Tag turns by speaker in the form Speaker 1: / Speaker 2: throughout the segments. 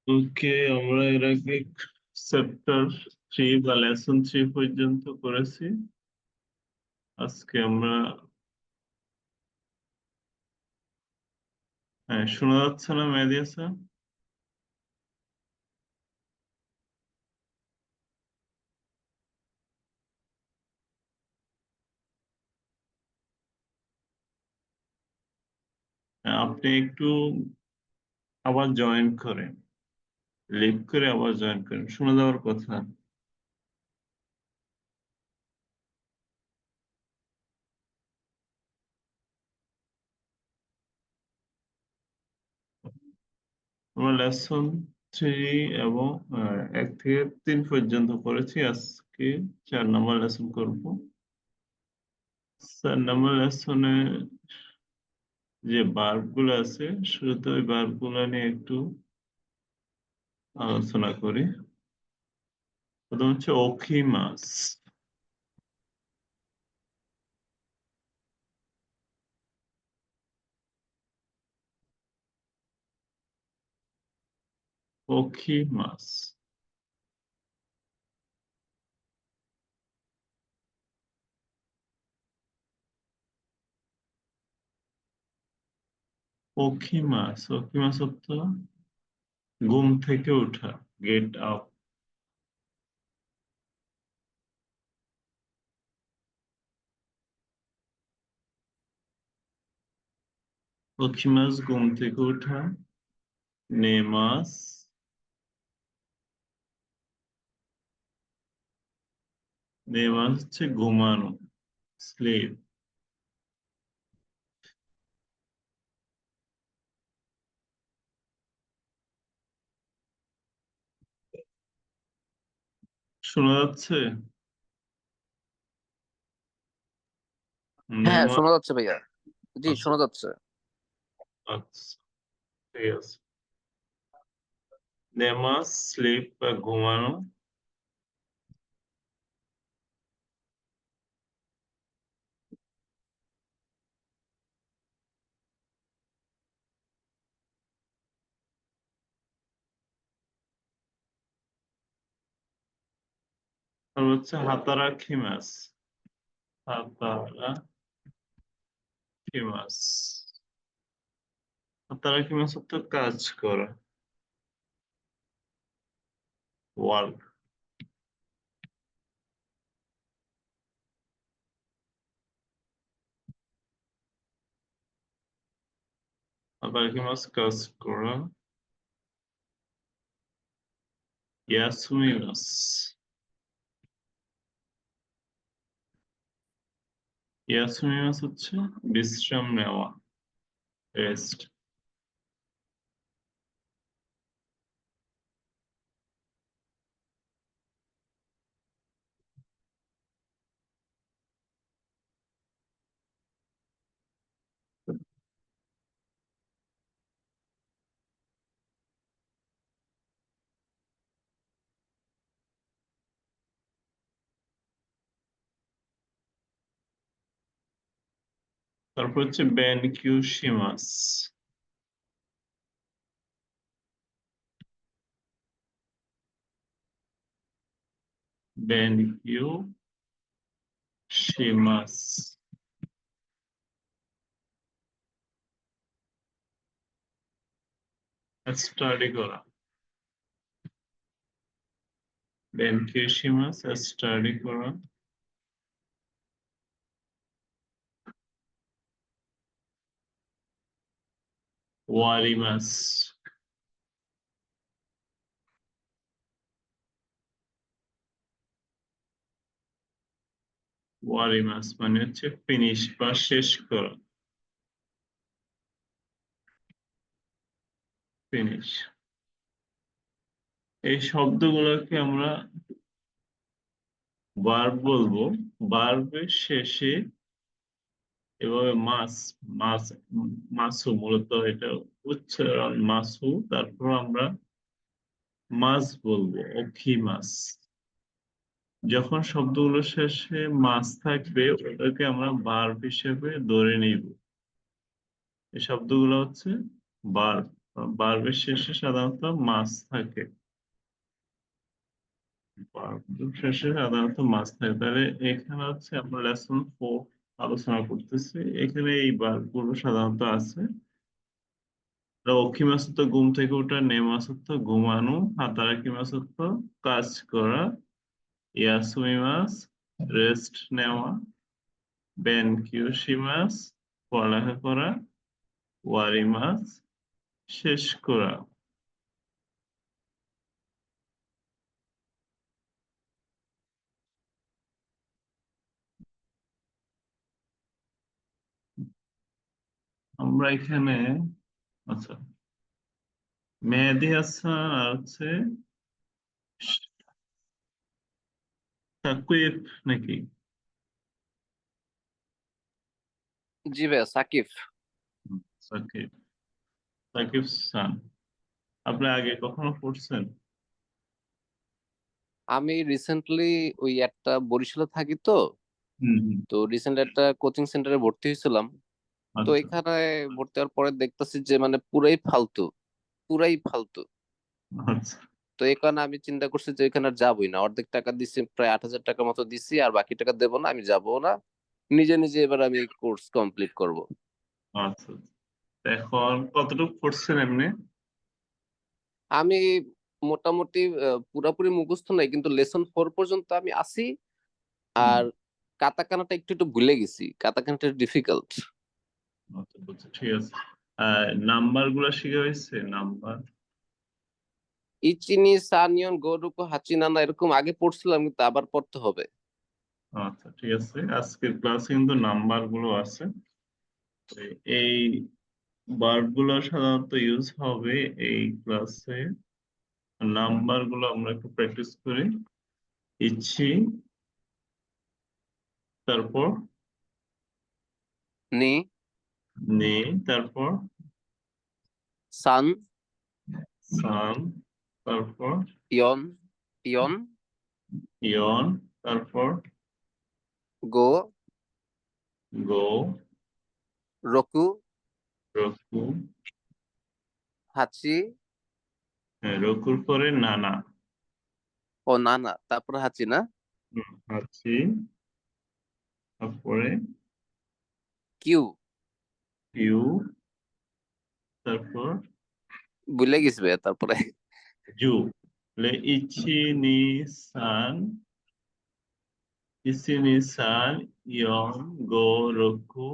Speaker 1: ওকে, আমরা এর আগে চ্যাপ্টার 3 বা লেসন 3 পর্যন্ত করেছি। আজকে আমরা হ্যাঁ, শোনা যাচ্ছে না মেহেদী হাসান? হ্যাঁ, আপনি একটু আবার জয়েন করেন, লিভ করে আবার জয়েন করেন, শোনা যাওয়ার কথা। আমরা লেসন 3 এবং 1 থেকে 3 পর্যন্ত করেছি। আজকে 4 নম্বর লেসন করব। 4 নম্বর লেসনে যে ভার্ব গুলো আছে, শুরুতে ওই ভার্ব গুলো নিয়ে একটু আলোচনা করি। প্রথম হচ্ছে ওখিমাস। ওখিমাস, ওখিমাস, ওখিমাস অর্থ ঘুম থেকে ওঠা, গেট আপ। ওখিমাস ঘুম থেকে ওঠা। নেমাস, নেমাস হচ্ছে ঘুমানো, স্লিপ। শোনা যাচ্ছে?
Speaker 2: হ্যাঁ,
Speaker 1: নেমাস।
Speaker 2: শোনা যাচ্ছে ভাইয়া। জি,
Speaker 1: আচ্ছা,
Speaker 2: শোনা যাচ্ছে।
Speaker 1: আচ্ছা, ঠিক আছে। নেমাস, স্লিপ বা ঘুমানো। আর হচ্ছে হাতারা খিমাস, হাতারা খিমাস। হাতারা খিমাস অর্থ কাজ করা, ওয়ার্ক। হাতারা খিমাস কাজ করা। ইয়াসুমিমাস, ইয়াসুমিমাস হচ্ছে বিশ্রাম নেওয়া, রেস্ট। তারপর হচ্ছে বেনকিউশিমাস। বেনকিউশিমাস, স্টাডি করা। বেনকিউশিমাস, স্টাডি করা। ওয়ারিমাস, ওয়ারিমাস মানে হচ্ছে ফিনিশ বা শেষ করা, ফিনিশ। এই শব্দগুলোকে আমরা ভার্ব বলবো। ভার্বের শেষে এভাবে মাস, মাস, মাসু, মূলত এটা উচ্চারণ মাসু। তারপর আমরা মাস বলবো, অক্ষি মাস। যখন শব্দগুলো শেষে মাস থাকবে, ওটাকে আমরা ভার্ব হিসেবে ধরে নিব। এই শব্দগুলো হচ্ছে ভার্ব। ভার্বের শেষে সাধারণত মাস থাকে। ভার্বের শেষে সাধারণত মাস থাকে। তাহলে এখানে হচ্ছে আমরা লেসন 4 আলোচনা করতেছি। এখানে এই ভার্বগুলো সাধারণত আছে। ওকিমাসুতো ঘুম থেকে ওঠা, নেমাসুতো ঘুমানো, হাতারাকি মাসুতো কাজ করা, ইয়াসুমিমাস রেস্ট নেওয়া, বেনকিউশিমাস পড়ালেখা করা, ওয়ারিমাস শেষ করা। আমরা এখানে আচ্ছা মেহেদী হাসান আর হচ্ছে সাকুয়েফ নাকি?
Speaker 2: জি ভাইয়া, সাকিব।
Speaker 1: সাকিব, সাকিব খান। আপনি আগে কখনো পড়ছেন?
Speaker 2: আমি রিসেন্টলি ওই একটা বরিশালে থাকি তো,
Speaker 1: হুম হুম।
Speaker 2: তো রিসেন্ট একটা কোচিং সেন্টারে ভর্তি হয়েছিলাম। তো
Speaker 1: আচ্ছা
Speaker 2: এখানে ভর্তি হওয়ার পরে দেখতেছি যে মানে পুরাই ফালতু, পুরাই ফালতু।
Speaker 1: আচ্ছা
Speaker 2: তো এই কারণে আমি চিন্তা করছি যে এখানে আর যাবোই না। অর্ধেক টাকা দিছি, প্রায় 8,000 টাকার মতো দিছি, আর বাকি টাকা দেবো না, আমি যাবো না। নিজে নিজে এবার আমি কোর্স কমপ্লিট করব।
Speaker 1: আচ্ছা। এখন কতটুকু পড়ছেন এমনি?
Speaker 2: আমি মোটামুটি পুরাপুরি মুখস্থ নাই, কিন্তু লেসন 4 পর্যন্ত আমি আসি।
Speaker 1: হুম,
Speaker 2: আর কাতাকানাটা একটু একটু ভুলে গেছি, কাতাকানাটা ডিফিকাল্ট।
Speaker 1: আচ্ছা বুঝছি, ঠিক আছে। নাম্বার গুলা শিখে হয়েছে? নাম্বার
Speaker 2: ইচিনি সানিয়ন গোরুকো হাচিনানা এরকম আগে পড়ছিলাম, কিন্তু আবার পড়তে হবে।
Speaker 1: আচ্ছা ঠিক আছে। আজকের ক্লাসে কিন্তু নাম্বার গুলো আছে। তো এই ভার্ব গুলো সাধারণত ইউজ হবে এই ক্লাসে। নাম্বার গুলো আমরা একটু প্র্যাকটিস করি। ইচ্ছি, তারপর
Speaker 2: নি,
Speaker 1: নে, তারপর
Speaker 2: সান,
Speaker 1: সান, তারপর
Speaker 2: ইয়ন, ইয়ন,
Speaker 1: ইয়ন, তারপর
Speaker 2: গো,
Speaker 1: গো,
Speaker 2: রকু,
Speaker 1: রকু,
Speaker 2: হাচি,
Speaker 1: হ্যাঁ, রকুর পরে নানা,
Speaker 2: ও নানা, তারপর হাচি না,
Speaker 1: হাঁচি, তারপরে
Speaker 2: কিউ,
Speaker 1: ইউ, তারপর
Speaker 2: ভুলে গেছি ভাইয়া তারপরে।
Speaker 1: জু। ইচি নি সান, ইচি নি সান, ইয়ন, গো, রকু,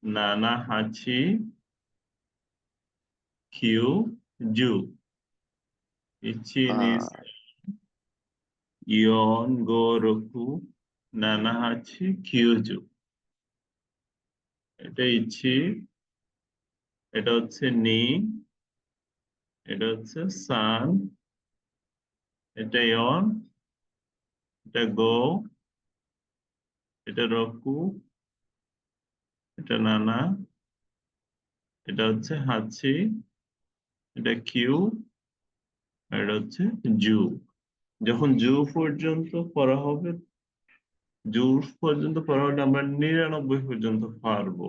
Speaker 1: নানা, হাঁচি, কিউ, জু। ইচি নি
Speaker 2: আহ,
Speaker 1: ইয়ন, গো, রকু, নানা, হাঁচি, কিউ, জু। এটা ইচ্ছি, এটা হচ্ছে নি, এটা হচ্ছে সান, এটা ইয়ন, এটা গো, এটা রকু, এটা নানা, এটা হচ্ছে হাঁচি, এটা কিউ, আর এটা হচ্ছে জু। যখন জু পর্যন্ত পড়া হবে, জু পর্যন্ত পড়া হলে আমরা 99 পর্যন্ত পারবো।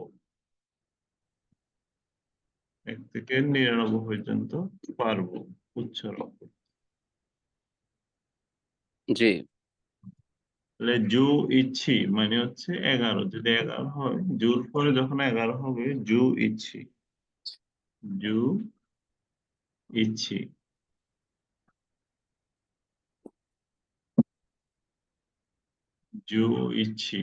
Speaker 1: 1 থেকে 99 পর্যন্ত পারবো উচ্চারণ করতে।
Speaker 2: জি।
Speaker 1: তাহলে জু ইচ্ছি মানে হচ্ছে 11, যদি 11 হয়, জুর পরে যখন 11 হবে জু ইচ্ছি, জু ইচ্ছি, জু ইচ্ছি,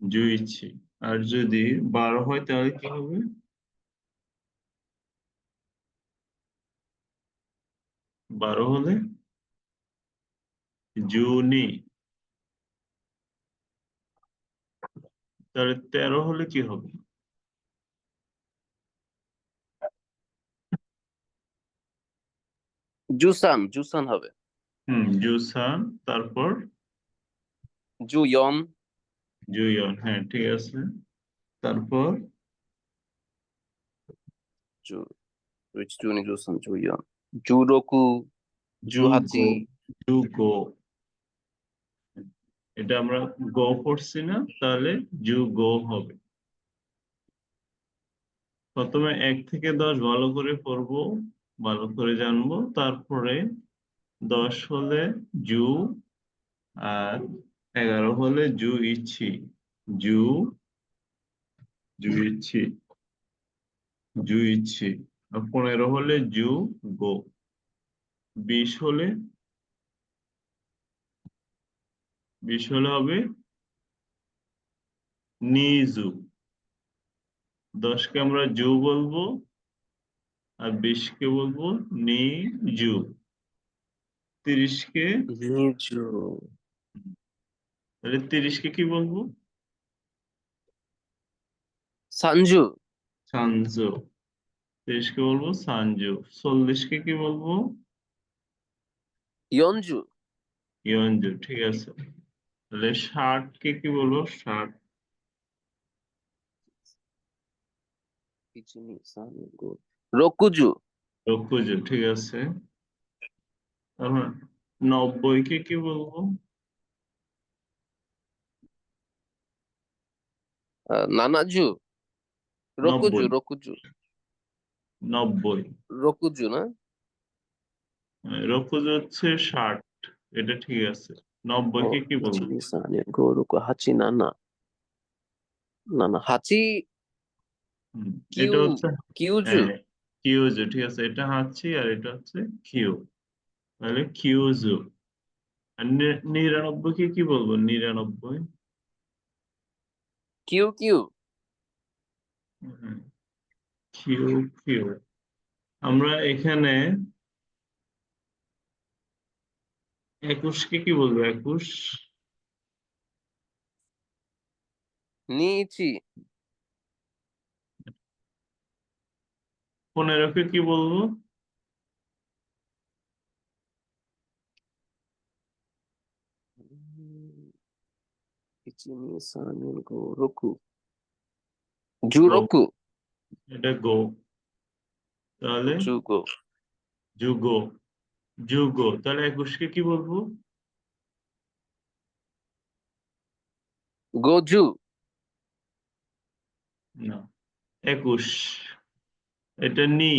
Speaker 1: জু ইচ্ছি। আর যদি 12 হয় তাহলে কি হবে? 12 হলে জুনি। তাহলে 13 হলে কি হবে?
Speaker 2: জুসান, জুসান হবে।
Speaker 1: জুসান, তারপর
Speaker 2: জুয়ন,
Speaker 1: জুইয়ন, হ্যাঁ ঠিক আছে। তারপর
Speaker 2: জু, জুনি, জুসান, জুয়ন, জুরোকু, জুহাচি,
Speaker 1: জুগো, জুগো, এটা আমরা গো করছি না, তাহলে জু গো হবে। প্রথমে 1 থেকে 10 ভালো করে পড়বো, ভালো করে জানবো, তারপরে 10 হলে জু, আর 11 হলে জু ইচ্ছি, জু, জু ইচ্ছি, জু ইচ্ছি, আর 15 হলে জু গো, 20 হলে 20 হলে হবে নিজু। 10 কে আমরা জু বলবো, আর 20 কে বলবো নিজু। 30 কে,
Speaker 2: নিজু।
Speaker 1: তাহলে 30 কে কি বলবো?
Speaker 2: সানজু।
Speaker 1: সানজো। 30 কে বলবো সানজু। 40 কে কি বলবো?
Speaker 2: ইয়নজু।
Speaker 1: ইয়নজু, ঠিক আছে। তাহলে 60 কে কি বলবো? 60।
Speaker 2: ইচিনি সানগো। রকুজু।
Speaker 1: রকুজু, ঠিক আছে। তারপর 90 কে কি বলবো?
Speaker 2: নানাজু। রকুজু
Speaker 1: 90।
Speaker 2: রকুজু
Speaker 1: 90।
Speaker 2: রকুজু না?
Speaker 1: রকুজু হচ্ছে 60, এটা ঠিক আছে। 90
Speaker 2: ও
Speaker 1: কে কি বলবো?
Speaker 2: ইচিনি সানগো রকু হাচি নানা। নানা হাচি। কিউ।
Speaker 1: এটা হচ্ছে,
Speaker 2: কিউজু।
Speaker 1: হ্যাঁ, কিউজু, ঠিক আছে। এটা হাঁচি আর এটা হচ্ছে কিউ, তাহলে কিউজু। আর 99 কে কি বলবো? 99।
Speaker 2: Q Q.
Speaker 1: হ্যাঁ, কিউ, কিউ। আমরা এখানে 21 কে কি বলবো? 21।
Speaker 2: নিচি।
Speaker 1: 15 কে কি বলবো?
Speaker 2: ইচিনি সানগো রকু।
Speaker 1: গো,
Speaker 2: জুরোকু।
Speaker 1: এটা গো, তাহলে
Speaker 2: জুগো।
Speaker 1: যুগো, যুগো। তাহলে 21 কে কি বলবো?
Speaker 2: গোজু।
Speaker 1: না, 21। এটা নি,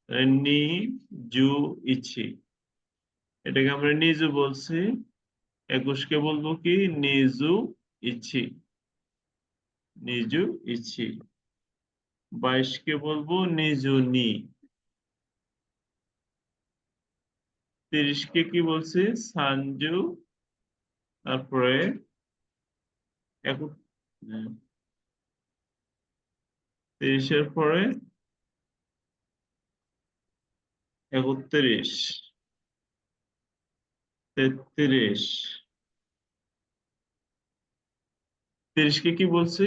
Speaker 1: তাহলে নি জু ইচ্ছি, এটাকে আমরা নিজু বলছি। 21 কে বলবো কি? নিজু ইচ্ছি, নিজু ইচ্ছি। 22 কে বলবো নিজু নি। 30 কে কি বলছি? সানজু। তারপরে 30 এর পরে 31, 33। 30 কে কি বলছি?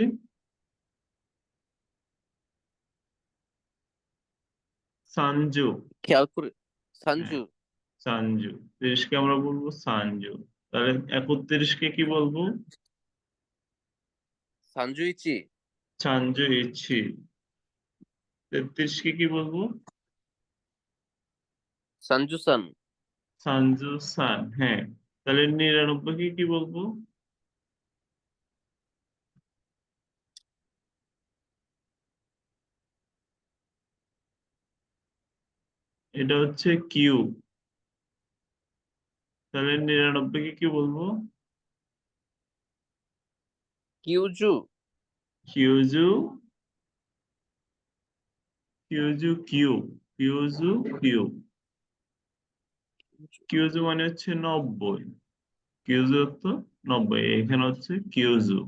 Speaker 1: সানজু।
Speaker 2: খেয়াল করে।
Speaker 1: হ্যাঁ,
Speaker 2: সানজু।
Speaker 1: সানজু। 30 কে আমরা বলবো সানজু। তাহলে 31 কে কি বলবো?
Speaker 2: সানজু ইচি।
Speaker 1: সানজু ইচ্ছি। 33 কে কি বলবো?
Speaker 2: সানজু সান।
Speaker 1: সানজু সান, হ্যাঁ। তাহলে 99 কে কি বলবো? এটা হচ্ছে কিউ, তাহলে 99 কে কি বলবো?
Speaker 2: কিউজু।
Speaker 1: কিউজু, কিউজু কিউ, কিউজু কিউ। কিউজু মানে হচ্ছে 90, কিউজু তো 90, এখানে হচ্ছে কিউজু।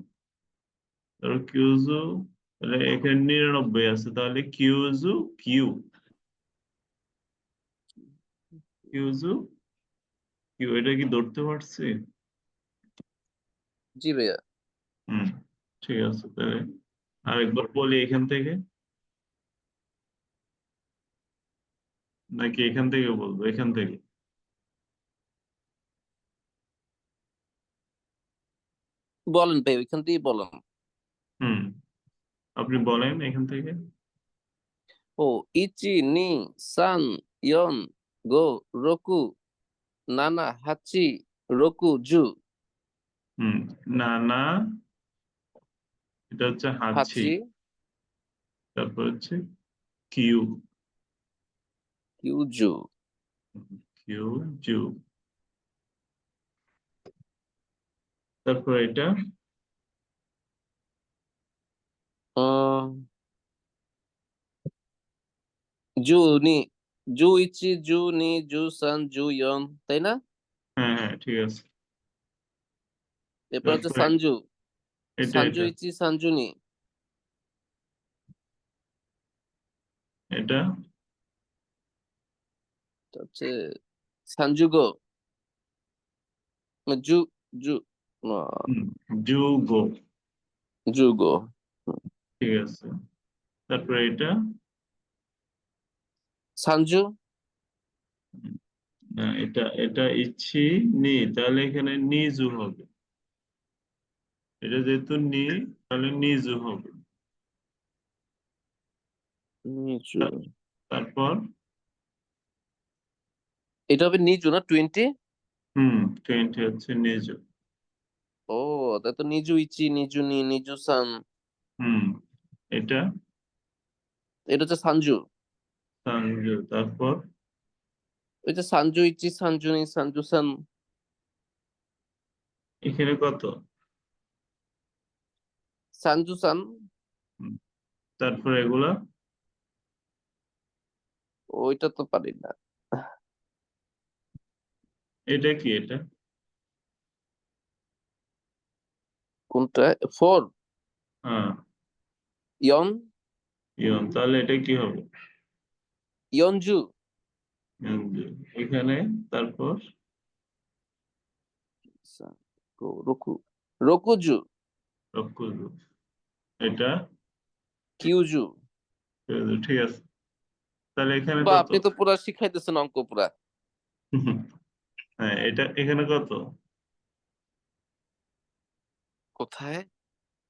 Speaker 1: তাহলে কিউজু, তাহলে এখানে 99 আছে, তাহলে কিউজু কিউ, কিউজু কিউ। এটা কি ধরতে পারছি?
Speaker 2: জি ভাইয়া।
Speaker 1: হুম, ঠিক আছে। তাহলে আরেকবার বলি এখান থেকে, নাকি এখান থেকে বলবো? এখান থেকে।
Speaker 2: বলেন ভাই, ওইখান থেকেই বলেন।
Speaker 1: হুম, আপনি বলেন এখান থেকে।
Speaker 2: ও ইচি নি সান ইয়ন গো রকু নানা হাচি রকু জু।
Speaker 1: হুম, না না, এটা হচ্ছে হাঁচি।
Speaker 2: হাঁচি,
Speaker 1: তারপর হচ্ছে কিউ,
Speaker 2: কিউজু,
Speaker 1: কিউ জু। তারপর এটা
Speaker 2: উম, জু নি, জু ইচি, জু নি, জু সান, জু ইয়ন, তাই না?
Speaker 1: হ্যাঁ হ্যাঁ ঠিক আছে।
Speaker 2: এরপর হচ্ছে
Speaker 1: তারপরে
Speaker 2: সানজু,
Speaker 1: এটা
Speaker 2: সানজু
Speaker 1: এটা
Speaker 2: ইচি, সানজু নি,
Speaker 1: এটা
Speaker 2: এটা হচ্ছে সানজুগো, জু, জু,
Speaker 1: হুম, জুগো।
Speaker 2: জুগো,
Speaker 1: ঠিক আছে। তারপরে এটা
Speaker 2: সানজু,
Speaker 1: না, এটা এটা ইচ্ছি নি, তাহলে এখানে নিজু হবে। এটা যেহেতু নি, তাহলে নিজু হবে।
Speaker 2: নিচু,
Speaker 1: তা- তারপর
Speaker 2: এটা হবে নিচু না 20?
Speaker 1: 20 হচ্ছে নিজু।
Speaker 2: ও, তাই তো নিজু ইচি, নিজু নি, নিজু সান,
Speaker 1: হুম, এটা
Speaker 2: এটা হচ্ছে সানজু।
Speaker 1: সানজু। তারপর
Speaker 2: ওই যে সানজু ইচি, সানজু নি, সানজু সান,
Speaker 1: এখানে কত?
Speaker 2: সানজু সান।
Speaker 1: হুম, তারপর এগুলা
Speaker 2: ওইটা তো পারি না।
Speaker 1: এটা কি এটা?
Speaker 2: কোনটা? ফোর,
Speaker 1: হ্যাঁ,
Speaker 2: ইয়ন,
Speaker 1: ইয়ন, তাহলে এটা কি হবে?
Speaker 2: ইয়নজু,
Speaker 1: ইয়নজু। এখানে তারপর
Speaker 2: রোকু, রোকুজু,
Speaker 1: রক্ষজু। এটা
Speaker 2: কিউজু।
Speaker 1: ঠিক আছে। তাহলে এখানে
Speaker 2: বা
Speaker 1: কত?
Speaker 2: আপনি তো পুরা শিখাইতেছেন অঙ্ক পুরা।
Speaker 1: হ্যাঁ, এটা এখানে কত?
Speaker 2: কোথায়?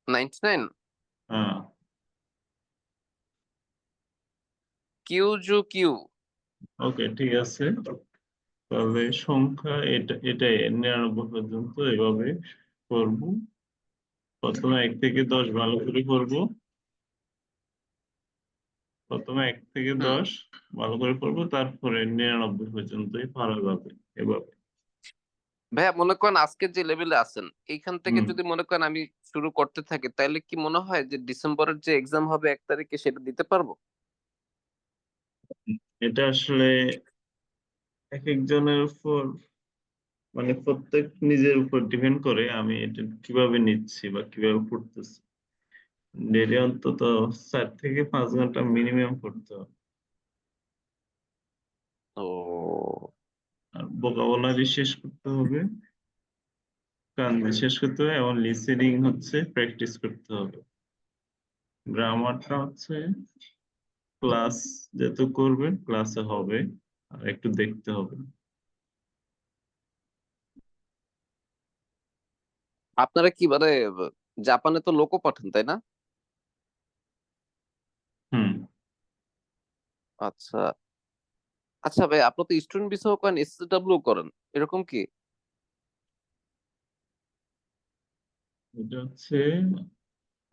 Speaker 2: 99,
Speaker 1: হ্যাঁ,
Speaker 2: কিউজু কিউ।
Speaker 1: ওকে ঠিক আছে। তাহলে সংখ্যা এটাই 99 পর্যন্ত এভাবে করব। প্রথমে 1 থেকে 10 ভালো করে করব। প্রথমে 1 থেকে 10
Speaker 2: হুম।
Speaker 1: ভালো করে করব, তারপরে 99 পর্যন্তই পারা যাবে এভাবে।
Speaker 2: ভাইয়া মনে করেন আজকে যে লেভেলে আছেন, এইখান থেকে
Speaker 1: হুম,
Speaker 2: যদি মনে করেন আমি শুরু করতে থাকি, তাহলে কি মনে হয় যে ডিসেম্বরের যে এক্সাম হবে 1 তারিখে সেটা দিতে পারবো?
Speaker 1: এটা আসলে এক একজনের উপর, মানে প্রত্যেক নিজের উপর ডিপেন্ড করে আমি এটা কিভাবে নিচ্ছি বা কিভাবে পড়তেছি। ডেইলি অন্তত 4 থেকে 5 ঘন্টা মিনিমাম পড়তে হবে।
Speaker 2: ও,
Speaker 1: আর ভোকাবুলারি শেষ করতে হবে, কান্দি শেষ করতে হবে, এবং লিসেনিং হচ্ছে প্র্যাকটিস করতে হবে। গ্রামারটা হচ্ছে ক্লাস যেহেতু করবেন, ক্লাসে হবে, আর একটু দেখতে হবে।
Speaker 2: আপনারা কি মানে জাপানে তো লোকও পাঠান তাই না?
Speaker 1: হুম,
Speaker 2: আচ্ছা, আচ্ছা ভাই, আপনি তো স্টুডেন্ট ভিসাও করেন, এসডব্লিউ করেন, এরকম কি?
Speaker 1: এটা হচ্ছে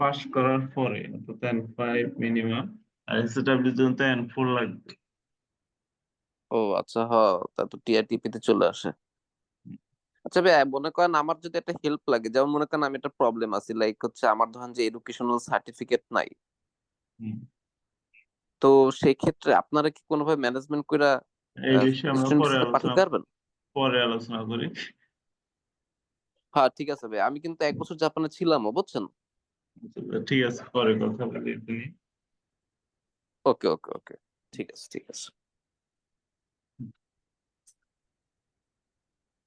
Speaker 1: পাস করার পরে অন্তত N5 মিনিমাম, আর এসডব্লিউর জন্য তো N4 লাগবে।
Speaker 2: ও আচ্ছা, হ্যাঁ, তা তো টিআরটিপি তে চলে আসে। আচ্ছা ভাই, মনে করেন আমার যদি একটা হেল্প লাগে, যেমন মনে করেন আমি একটা প্রবলেম আছে, লাইক হচ্ছে আমার ধরেন যে এডুকেশনাল সার্টিফিকেট নাই,
Speaker 1: হুম।
Speaker 2: তো সেই ক্ষেত্রে আপনারা কি কোনোভাবে ম্যানেজমেন্ট করে
Speaker 1: এই বিষয়ে আমরা
Speaker 2: স্টুডেন্ট ভিসাতে পাঠাতে পারবেন?
Speaker 1: পরে আলোচনা করি।
Speaker 2: হ্যাঁ ঠিক আছে ভাই, আমি কিন্তু 1 বছর জাপানে ছিলামও, বুঝছেন?
Speaker 1: ঠিক আছে, পরে কথা বলি তুমি।
Speaker 2: ওকে ওকে ওকে, ঠিক আছে ঠিক আছে।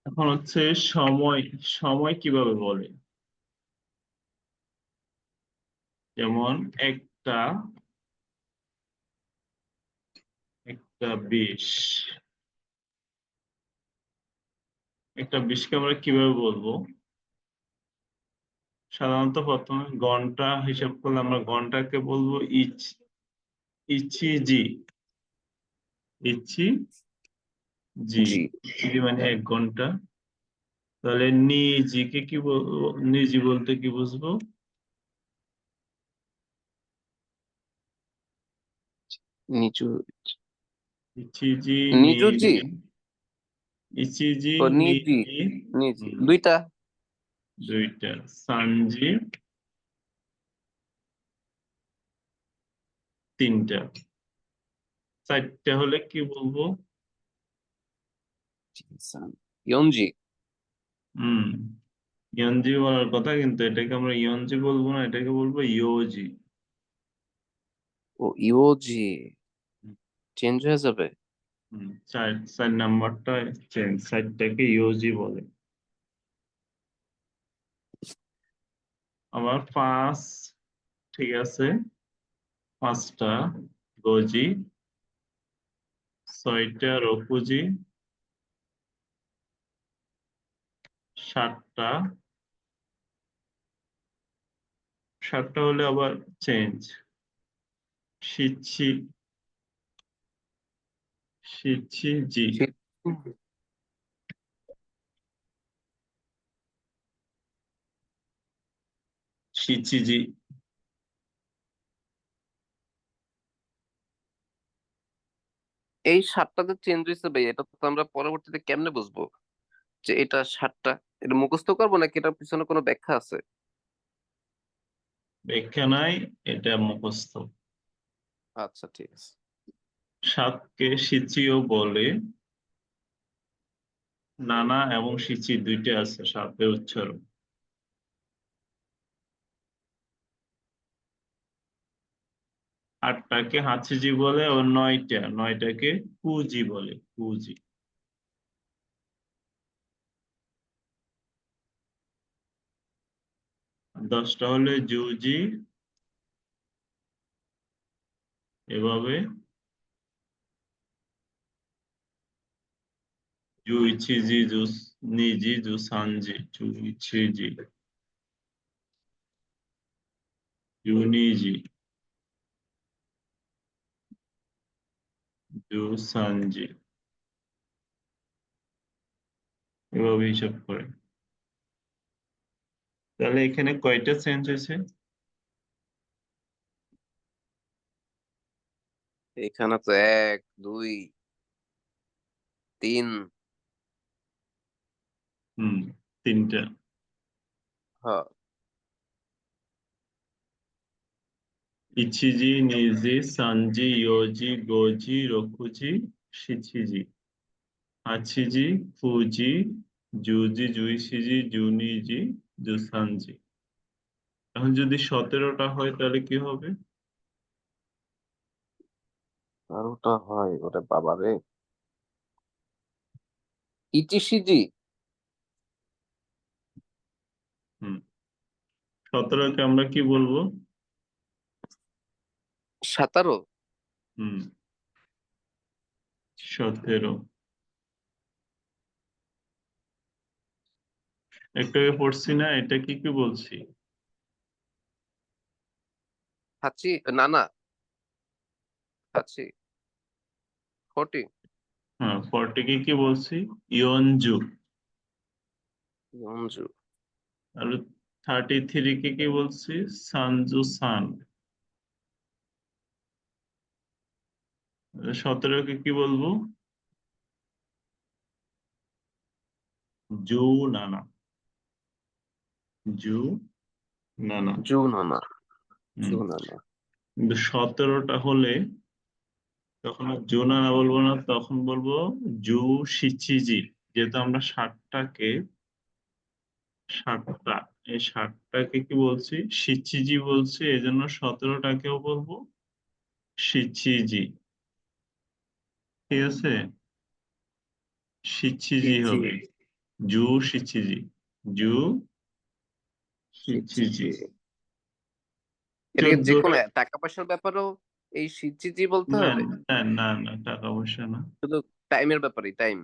Speaker 1: এখন হচ্ছে সময়, সময় কিভাবে বলে? যেমন একটা, একটা বিশ, একটা বিশকে আমরা কিভাবে বলবো? সাধারণত প্রথমে ঘন্টা হিসাব করলে আমরা ঘন্টাকে বলবো ইচি জি, ইচি জি।
Speaker 2: জি।
Speaker 1: ইচি মানে 1 ঘন্টা। তাহলে নিজিকে কি বলবো, নিজি বলতে কি বুঝবো?
Speaker 2: নিচু,
Speaker 1: ইচিজি,
Speaker 2: নিজুজি,
Speaker 1: নিজি, ইচিজি,
Speaker 2: ও নিজি,
Speaker 1: নিজি,
Speaker 2: নিজি
Speaker 1: হুম,
Speaker 2: দুইটা।
Speaker 1: দুইটা। সানজি তিনটা। চারটা হলে কি বলবো?
Speaker 2: ইয়নজি।
Speaker 1: হুম, ইয়নজি বলার কথা, কিন্তু এটাকে আমরা ইয়নজি বলবো না, এটাকে বলবো ইয়োজি।
Speaker 2: ও ইওজি, চেঞ্জ হয়ে যাবে।
Speaker 1: চার চার নাম্বারটা চেঞ্জ, চারটাকে ইয়োজি বলে। আবার পাঁচ, ঠিক আছে, পাঁচটা গোজি, ছয়টা রকুজি, সাতটা, সাতটা হলে আবার চেঞ্জ, শিচ্ছি, শিচ্ছি জি,
Speaker 2: শি-
Speaker 1: শিচ্ছি জি।
Speaker 2: এই সাতটাতে চেঞ্জ হয়েছে ভাই, এটা তো আমরা পরবর্তীতে কেমনে বুঝবো যে এটা সাতটা? এটা মুখস্থ করবো নাকি এটার পিছনে কোনো ব্যাখ্যা আছে?
Speaker 1: ব্যাখ্যা নাই, এটা মুখস্থ।
Speaker 2: আচ্ছা ঠিক আছে।
Speaker 1: সাতকে সিচিও বলে, নানা এবং সিচি দুইটা আছে সাতের উচ্চারণ। আটটাকে হাচিজি বলে, ও নয়টা, নয়টাকে কুজি বলে, কুজি। দশটা হলে জুজি, এভাবে জুইচিজি, জুস নিজি, জুসানজি, জুইচিজি, জুনিজি, জুসানজি, এভাবে হিসাব করে। তাহলে এখানে কয়টা চেঞ্জ হয়েছে?
Speaker 2: এখানে তো এক, দুই, তিন।
Speaker 1: হুম, তিনটা।
Speaker 2: হ্যাঁ।
Speaker 1: ECG, নিজি, সানজি, ইয়োজি, গোজি, রকুজি, শিচিজি, হাচিজি, Fuji, জুজি, জুইসিজি, জুনিজি, জুসানজি। এখন যদি 17টা হয় তাহলে কি হবে?
Speaker 2: আর ওটা হয়, ওটা বাবা রে, ইচিশিজি।
Speaker 1: হুম, 17কে আমরা কি বলবো?
Speaker 2: 17।
Speaker 1: হুম, 17। একটু আগে পড়ছি না, এটা কি কি বলছি?
Speaker 2: হাচি, না না, হাচি 40।
Speaker 1: হ্যাঁ, 40 কে কি বলছি? ইয়নজু।
Speaker 2: ইয়নজু।
Speaker 1: আর 33 কে কি বলছি? সানজু সান। 17কে কি বলবো? জু নানা, জু নানা।
Speaker 2: জু না না,
Speaker 1: হুম,
Speaker 2: জু না না।
Speaker 1: কিন্তু 17টা হলে তখন আর জু নানা বলবো না, তখন বলবো জু শিচিজি। যেহেতু আমরা ষাটটা, এই ষাটটাকে কি বলছি? শিচিজি বলছি, এই জন্য 17টাকেও বলবো শিচিজি। ঠিক আছে, শিচিজি
Speaker 2: সিজি,
Speaker 1: হবে, জু শিচিজি, জু শিচিজি।
Speaker 2: সিজিজি। এটা কি যে কোনো
Speaker 1: 14টা,
Speaker 2: টাকা পয়সার ব্যাপারেও এই সিজিজি বলতে
Speaker 1: না
Speaker 2: হবে?
Speaker 1: না না না, টাকা পয়সা না।
Speaker 2: শুধু টাইমের ব্যাপারে, টাইম।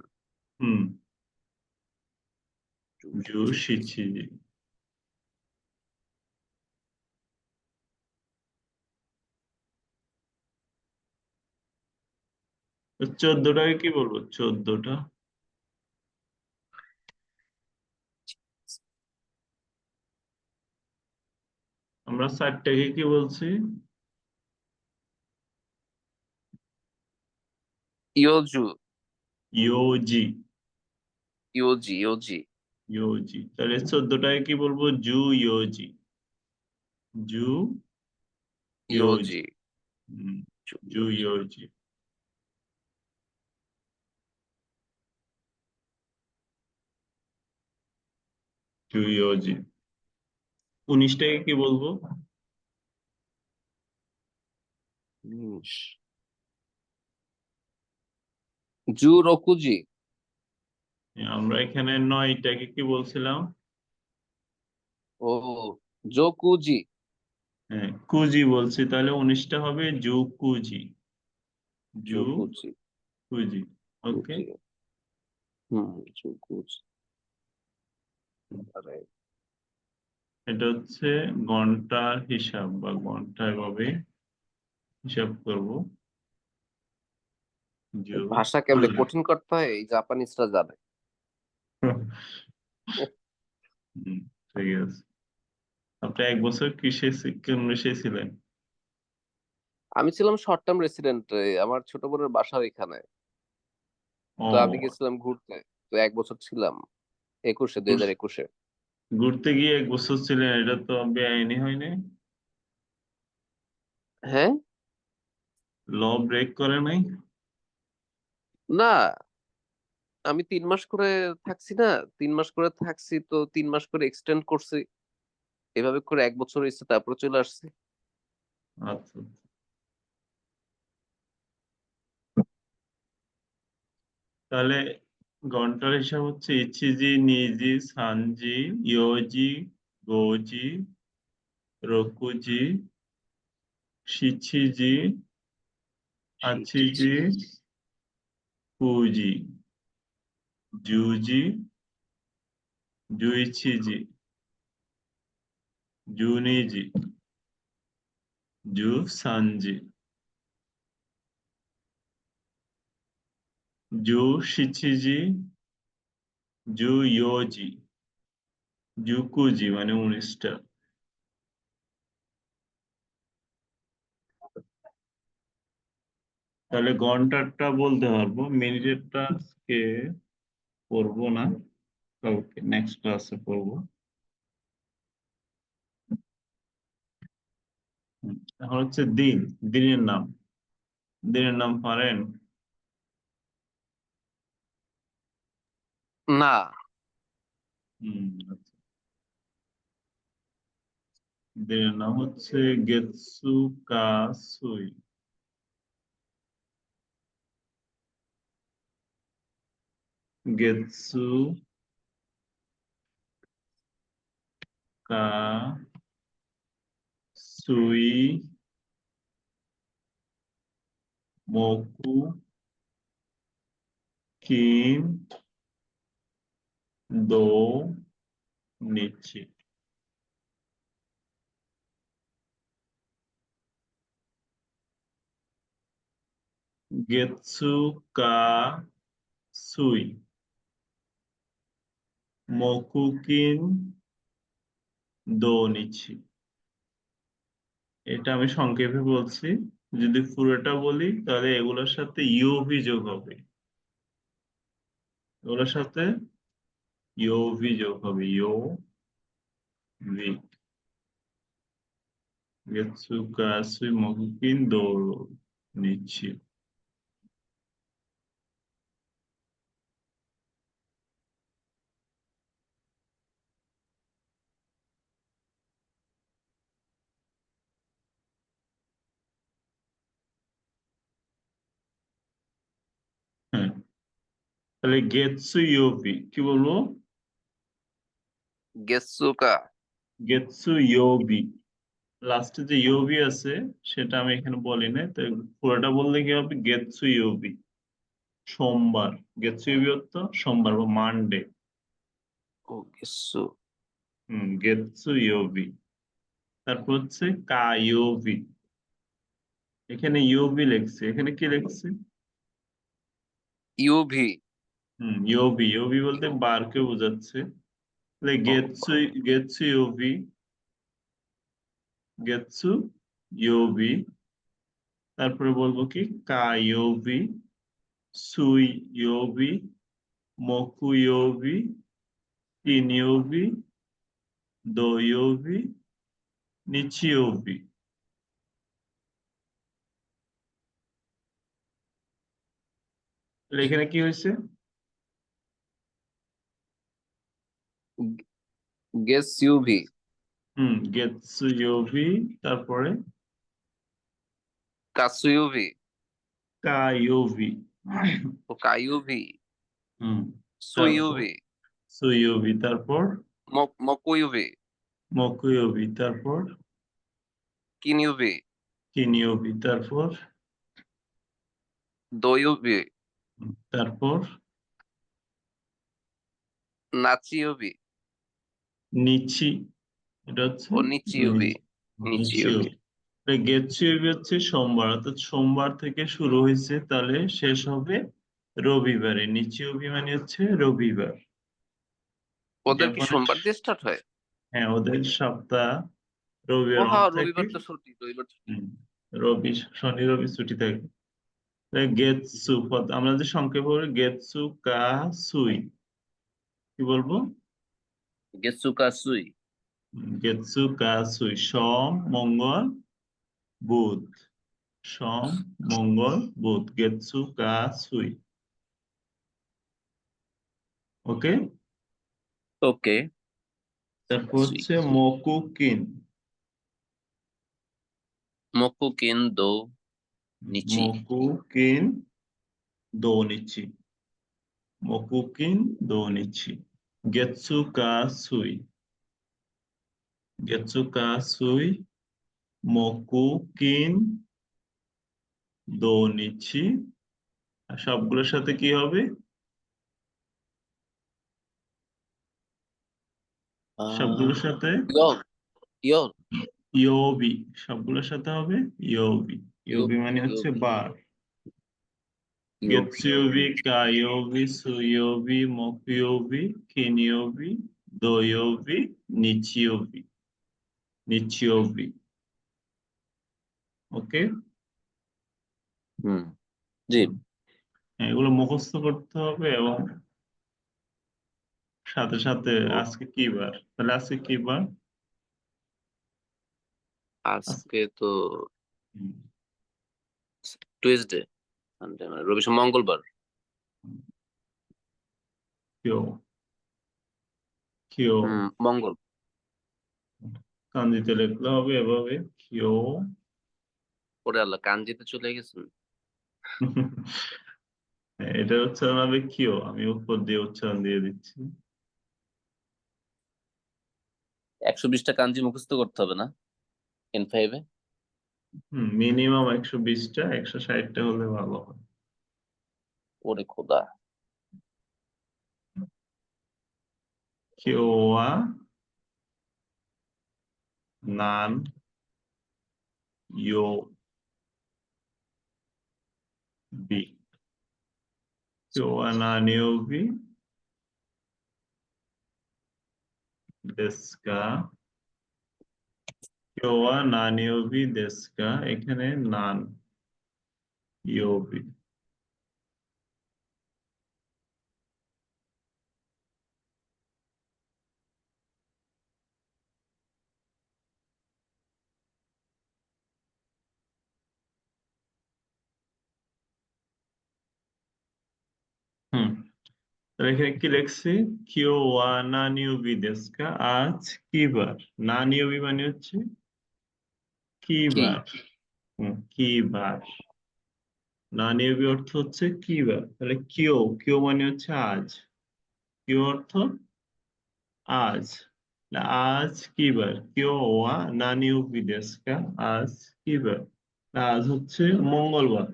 Speaker 1: হুম, জু শিচিজি। 14টাকে কি বলবো? 14টা আমরা 4টাকে কি বলছি?
Speaker 2: ইয়োজু,
Speaker 1: ইয়োজি।
Speaker 2: ইয়োজি, ইয়োজি,
Speaker 1: ইয়োজি। তাহলে 14টাকে কি বলবো? জু ইয়োজি। জু ইয়োজি।
Speaker 2: ইয়োজি,
Speaker 1: হুম, জু
Speaker 2: ইয়োজি।
Speaker 1: ইয়োজি। জু ইয়োজি। 19টাকে কি বলবো?
Speaker 2: উনিশ। জু রকুজি।
Speaker 1: আমরা এখানে 9টাকে কি বলছিলাম?
Speaker 2: ও, জোকুজি।
Speaker 1: হ্যাঁ, কুজি বলছি, তাহলে 19টা হবে জু কুজি। জু
Speaker 2: জোকুজি,
Speaker 1: কুজি। ওকে।
Speaker 2: কুজি। হুম, জোকুজি। আরে,
Speaker 1: এটা হচ্ছে ঘন্টার হিসাব বা ঘন্টা এভাবে হিসাব করব। জু
Speaker 2: ভাষা কেমনে
Speaker 1: কুজি।
Speaker 2: কঠিন করতে হয় এই জাপানিজরা জানে।
Speaker 1: হুম, ঠিক আছে। আপনি 1 বছর কোন দেশে ছিলেন?
Speaker 2: আমি ছিলাম শর্ট টার্ম রেসিডেন্ট, আমার ছোট বোনের বাসা এখানে। তো আমি
Speaker 1: ও,
Speaker 2: গেছিলাম ঘুরতে। তো 1 বছর ছিলাম, 21-এ,
Speaker 1: ঘুর-
Speaker 2: 2021-এ।
Speaker 1: ঘুরতে গিয়ে 1 বছর ছিলেন, এটা তো বেআইনি হয়নি?
Speaker 2: হ্যাঁ।
Speaker 1: ল ব্রেক করে নাই?
Speaker 2: না, আমি 3 মাস করে থাকছি না, 3 মাস করে থাকছি তো 3 মাস করে এক্সটেন্ড করছি, এভাবে করে 1 বছর হয়েছে, তারপরে চলে আসছি।
Speaker 1: আচ্ছা। তাহলে ঘন্টার হিসাব হচ্ছে ইচিজি, নিজি, সানজি, ইয়োজি, গোজি, রকুজি, শিচিজি, আচিজি, কুজি, জুজি, জুইচিজি, জুনিজি, জু সানজি, জু শিচিজি, জু ইয়োজি, জুকুজি মানে 19টা। তাহলে ঘন্টারটা বলতে পারবো, মিনিটেরটা আজকে পড়বো না, কালকে নেক্সট ক্লাসে পড়বো। এখন হচ্ছে দিন, দিনের নাম। দিনের নাম পারেন?
Speaker 2: না।
Speaker 1: হুম, আচ্ছা। দিনের নাম হচ্ছে গেতসু কাসুই। গেতসু কাসুই মোকু কিন দো নিচ্ছি। গেতসু কাসুই মোকু কিন দো নিচ্ছি। এটা আমি সংক্ষেপে বলছি, যদি পুরোটা বলি তাহলে এগুলোর সাথে ইউভি যোগ হবে। এগুলোর সাথে ইউভি যোগ হবে, ইউভি। গেতসুকাসুই মকুকিন দৌড় নিচ্ছি। হ্যাঁ, তাহলে গেতসু ইউভি কি বলবো?
Speaker 2: গেসুকা।
Speaker 1: গেতসু ইউভি। লাস্টে যে ইউভি আছে সেটা আমি এখানে বলি না, তো পুরোটা বললে কি হবে? গেতসু ইউভি সোমবার। গেতসু ইউভি অর্থ সোমবার বা মানডে।
Speaker 2: ও, গেসু।
Speaker 1: গেতসু ইউভি। তারপর হচ্ছে কা ইউভি। এখানে ইউভি লিখছে, এখানে কি লিখছে?
Speaker 2: ইউভি।
Speaker 1: ইউভি। ইউভি বলতে বারকে বোঝাচ্ছে। তাহলে
Speaker 2: ও,
Speaker 1: গেতসু, গেতসু ইউভি গেতসু ইয়োবি, তারপরে বলবো কি কায়োবি, সুই ইয়োবি, মকু ইয়োবি, কিনিয়োবি, দোয়োবি, নিচিয়োবি। তাহলে এখানে কি হয়েছে?
Speaker 2: গেস ইউভি,
Speaker 1: গেতসু ইয়োবি, তারপরে
Speaker 2: কাসুইউভি,
Speaker 1: কায়োবি।
Speaker 2: ও কাইউভি,
Speaker 1: হুম তারপর
Speaker 2: সুইউভি,
Speaker 1: সুইয়োবি, তারপর
Speaker 2: মকুইউভি,
Speaker 1: মকুয়োবি, তারপর
Speaker 2: কিনিউভি,
Speaker 1: কিনিয়োবি, তারপর
Speaker 2: দোইউভি,
Speaker 1: তারপর
Speaker 2: নাচিউভি,
Speaker 1: নিচি, এটা হচ্ছে
Speaker 2: ও নিচিউভি, নিচিউভি।
Speaker 1: নিচিয়োবি। গেতসুয়োবি হচ্ছে সোমবার, অর্থাৎ সোমবার থেকে শুরু হয়েছে, তাহলে শেষ হবে রবিবারে। নিচিয়োবি মানে হচ্ছে রবিবার।
Speaker 2: ওদের কি
Speaker 1: যখন
Speaker 2: সোমবার দিয়ে স্টার্ট হয়?
Speaker 1: হ্যাঁ, ওদের সপ্তাহ
Speaker 2: ও
Speaker 1: রবিবার অফ
Speaker 2: হ্যাঁ,
Speaker 1: থাকে।
Speaker 2: রবিবার তো ছুটি, রবিবার ছুটি।
Speaker 1: হুম, রবি শনি রবি ছুটি থাকে। গেতসু আমরা যে সংক্ষেপে বলি গেতসু কা সুই, কি বলবো?
Speaker 2: গেসু কাসুই,
Speaker 1: গেতসু কা সুই, সোম মঙ্গল বুধ, সোম মঙ্গল বুধ, গেতসু কা সুই। ওকে।
Speaker 2: ওকে।
Speaker 1: তারপর
Speaker 2: সুই,
Speaker 1: হচ্ছে মকুকিন,
Speaker 2: মকুকিন দো নিচি,
Speaker 1: মকুকিন দো নিচি, মকুকিন দো নিচি। গেতসু কা সুই, গেতসু কা সুই, মকুকিন দো নিচি। আর সবগুলোর সাথে কি হবে? সবগুলোর সাথে
Speaker 2: ইয়োর, ইয়োর,
Speaker 1: ইয়োবি, সবগুলোর সাথে হবে ইয়োবি। ইয়োবি মানে হচ্ছে
Speaker 2: ইয়োবি,
Speaker 1: বার।
Speaker 2: ইয়োবি।
Speaker 1: গেতসুয়োবি, কায়োবি, সুয়োবি, মকুয়োবি, কিনিয়োবি, দোয়োবি, নিচিয়োবি, নিচিয়োবি। ওকে।
Speaker 2: হুম, জি।
Speaker 1: এগুলো মুখস্থ করতে হবে, এবং সাথে সাথে
Speaker 2: ও,
Speaker 1: আজকে কি বার, তাহলে আজকে কি বার?
Speaker 2: আজকে তো
Speaker 1: হুম,
Speaker 2: টুয়েসডে, সানডে মানে রবি সোম মঙ্গলবার।
Speaker 1: কিও, কিও,
Speaker 2: মঙ্গল।
Speaker 1: কাঞ্জিতে লিখলে হবে এভাবে কিও।
Speaker 2: ওরে আল্লাহ, কাঞ্জিতে চলে গেছেন।
Speaker 1: এটা উচ্চারণ হবে কিও, আমি উপর দিয়ে উচ্চারণ দিয়ে দিচ্ছি।
Speaker 2: 120টা কাঞ্জি মুখস্থ করতে হবে না N5-এ?
Speaker 1: মিনিমাম 120টা, 160টা হলে ভালো হয়।
Speaker 2: ওরে খোদা।
Speaker 1: কিওয়া নান ইও বি, কিওয়া নান ইও বি দেস্কা, কিওয়া নান ইও বি দেস্কা, এখানে নান ইও বি। হুম, তাহলে এখানে কি লিখছি? কিওয়া নান ইও বি দেস্কা, আজ কি বার? নান ইও বি মানে হচ্ছে কি
Speaker 2: কি?
Speaker 1: বার। কি বার, নান ইও বি অর্থ হচ্ছে কি বার। তাহলে কিও, কিও মানে হচ্ছে আজ, কিও অর্থ আজ। আজ কি বার? কিও ওয়া নানিউ বিদেশকা, আজ কি বার? আজ হচ্ছে মঙ্গলবার।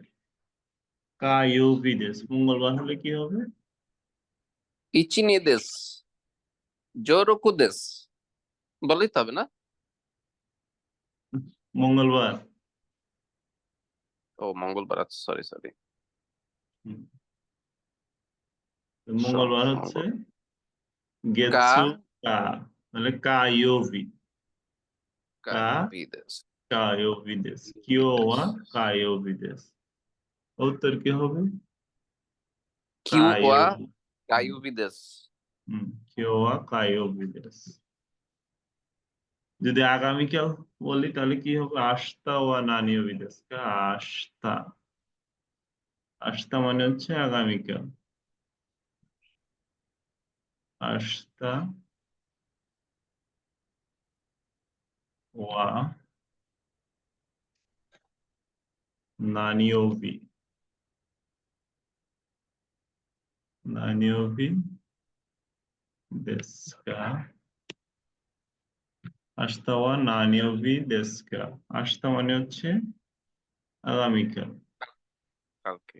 Speaker 1: কায়ু বিদেশ, মঙ্গলবার হলে কি হবে?
Speaker 2: ইচিনি দেশ, জোরোকু দেশ, বলেই তো হবে না?
Speaker 1: মঙ্গলবার।
Speaker 2: ও মঙ্গলবার, আচ্ছা, সরি সরি।
Speaker 1: হুম, মঙ্গলবার হচ্ছে
Speaker 2: কা,
Speaker 1: গেতসু কা, তাহলে কায়োবি।
Speaker 2: Caiobides.
Speaker 1: Caiobides. Kiowa Caiobides. উত্তর কি হবে?
Speaker 2: Kiowa
Speaker 1: Caio-
Speaker 2: Caiobides.
Speaker 1: Kiowa Caiobides। যদি আগামীকাল বলি তাহলে কি হবে? আস্তা ওয়া নানিওবিদেস। আস্তা আস্তা মানে হচ্ছে আগামীকাল। আস্তা ওয়া নানিওবি নানিওবি দেস্কা। আস্তা ওয়া নানিওবি দেস্কা। আস্তা মানে হচ্ছে আগামীকাল।
Speaker 2: কালকে।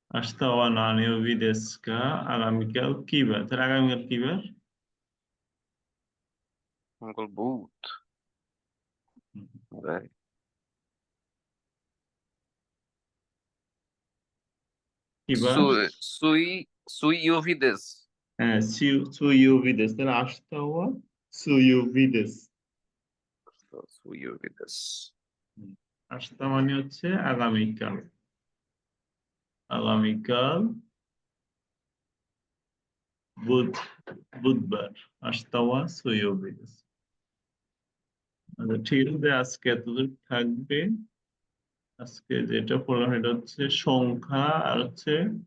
Speaker 1: আস্তা ওয়া নানিওবি দেস্কা। আগামীকাল কি বার? তাহলে আগামীকাল কি বার?
Speaker 2: মঙ্গল বুধ। Right.
Speaker 1: কি বার?
Speaker 2: Suiovides.
Speaker 1: হ্যাঁ, সুইওভিদেস। তাহলে আস্তা ওয়া সুইওভিদেস।
Speaker 2: Suiovides.
Speaker 1: আস্তা মানে হচ্ছে আগামীকাল। আগামীকাল বুধবার। আস্তা ওয়া সুইওভিদেস। আচ্ছা ঠিক আছে, আজকে এতদূর থাকবে। আজকে যেটা পড়লাম এটা হচ্ছে সংখ্যা আর হচ্ছে